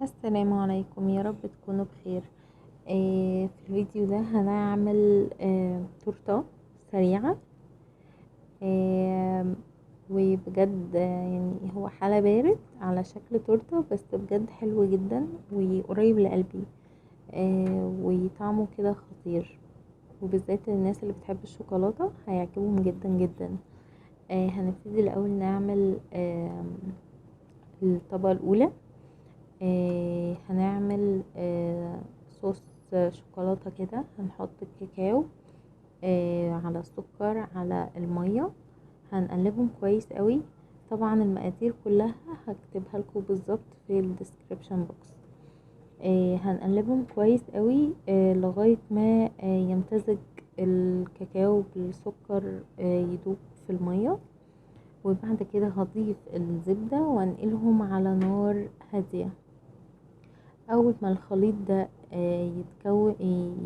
السلام عليكم، يا رب تكونوا بخير. في الفيديو ده هنعمل تورته سريعة. آه وبجد يعني هو حلا بارد على شكل تورته، بس بجد حلو جدا وقريب لقلبي. وطعمه كده خطير، وبالذات الناس اللي بتحب الشوكولاتة هيعجبهم جدا جدا. هنبتدي الأول نعمل الطبقة الأولى. هنعمل صوص شوكولاتة كده. هنحط الكاكاو على السكر على المية، هنقلبهم كويس قوي. طبعا المقادير كلها هكتبها لكم بالظبط في الديسكريبشن بوكس. هنقلبهم كويس قوي لغاية ما يمتزج الكاكاو بالسكر، يدوب في المية. وبعد كده هضيف الزبدة وانقلهم على نار هادية. اول ما الخليط ده يتكون،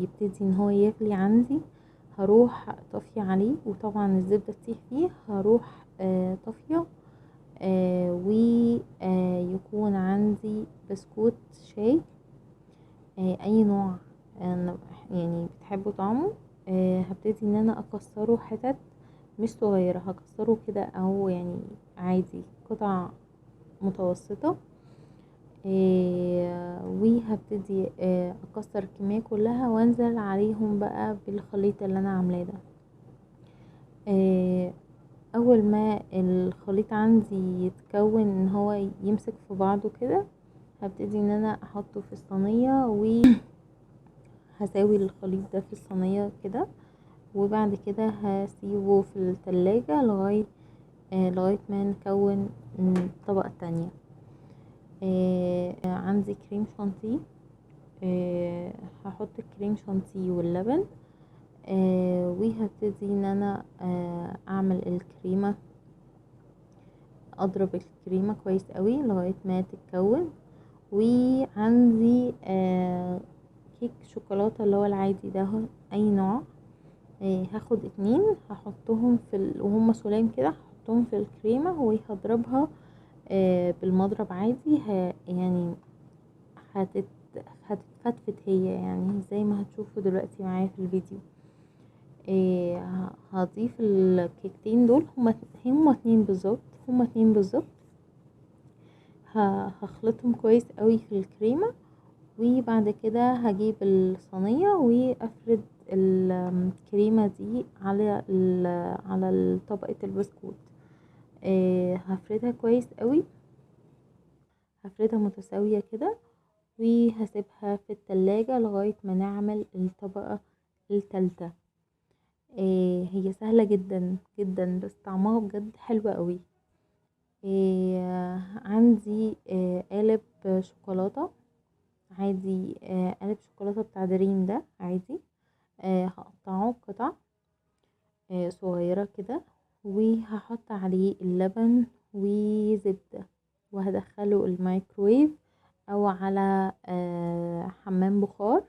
يبتدي ان هو يغلي عندي، هروح طافية عليه، وطبعا الزبدة تسيح فيه. هروح طافية، ويكون عندي بسكوت شاي اي نوع يعني بتحبوا طعمه. هبتدي ان انا اكسره حتت مش صغيرة، هكسره كده او يعني عادي قطع متوسطة. وهبتدي اكسر الكمية كلها وانزل عليهم بقى بالخليط اللي انا عاملاه ده. اول ما الخليط عندي يتكون ان هو يمسك في بعضه كده، هبتدي ان انا احطه في الصينية، وهساوي الخليط ده في الصينية كده. وبعد كده هسيبه في التلاجة لغاية ما نكون الطبقة التانية. عندي كريم شانتيه. آه هحط الكريم شانتيه واللبن. وهبتدي ان انا اعمل الكريمة، اضرب الكريمة كويس قوي لغاية ما تتكون. وعندي كيك شوكولاتة اللي هو العادي ده، اي نوع. هاخد 2 هحطهم وهم سلام كده، هحطهم في الكريمة وهضربها بالمضرب عادي. يعني هتت... هتتفتفت هي، يعني زي ما هتشوفوا دلوقتي معايا في الفيديو. هضيف الكيكتين دول، هما 2 بالظبط، هما 2 بالظبط. هخلطهم كويس قوي في الكريمة. وبعد كده هجيب الصينية وافرد الكريمة دي على طبقة البسكوت. هفردها كويس قوي، هفردها متساوية كده، وهسيبها في التلاجة لغاية ما نعمل الطبقة التالتة. هي سهلة جدا جدا، بس طعمها بجد حلو قوي. عندي قالب شوكولاتة عادي، قالب شوكولاتة بتاع دريم ده عادي. هقطعه قطع صغيرة كده، وهحط عليه اللبن وزبدة، وهدخله الميكرويف او على حمام بخار.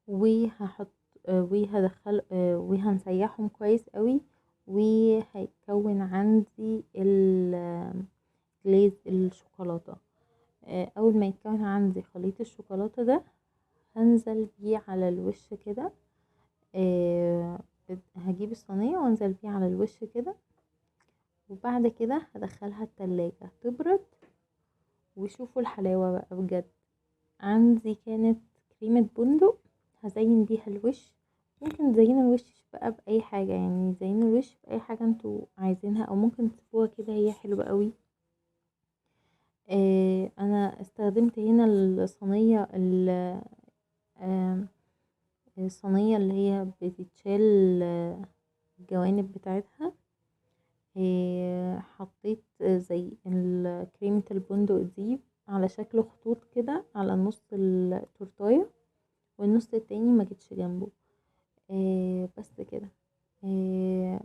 وهحط وهدخل وهنسيحهم كويس قوي، وهيتكون عندي جليز الشوكولاتة. اول ما يتكون عندي خليط الشوكولاتة ده، هنزل بيه على الوش كده. آه، هجيب الصينية وانزل بيه على الوش كده، وبعد كده هدخلها التلاجة تبرد. وشوفوا الحلاوة بقى بجد. عندي كانت كريمة بندق، هزين بيها الوش. ممكن تزينوا الوش بقى بأي حاجة، يعني زينوا الوش بأي حاجة انتوا عايزينها، او ممكن تسيبوها كده، هي حلوة قوي. انا استخدمت هنا آه الصينية اللي هي بتتشال الجوانب بتاعتها. حطيت زي كريمة البندق دي على شكل خطوط كده على نص التورتاية، والنص التاني ما جتش جنبه. بس كده. آه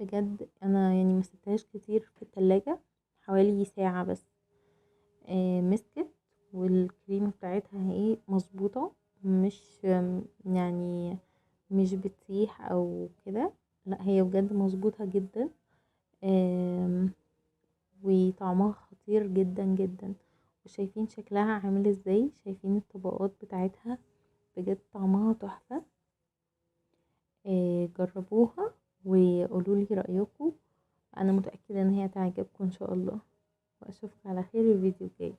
بجد انا يعني ما سبتهاش كتير في التلاجة، حوالي ساعة بس. مسكت، والكريمة بتاعتها ايه مظبوطة، مش يعني مش بتسيح او كده. لا، هي بجد مظبوطة جدا. وطعمها خطير. خطير جدا جدا. وشايفين شكلها عامل ازاي، شايفين الطبقات بتاعتها، بجد طعمها تحفة. جربوها وقولولي رأيكم. انا متأكدة ان هي تعجبكم ان شاء الله، واشوفك على خير الفيديو الجاي.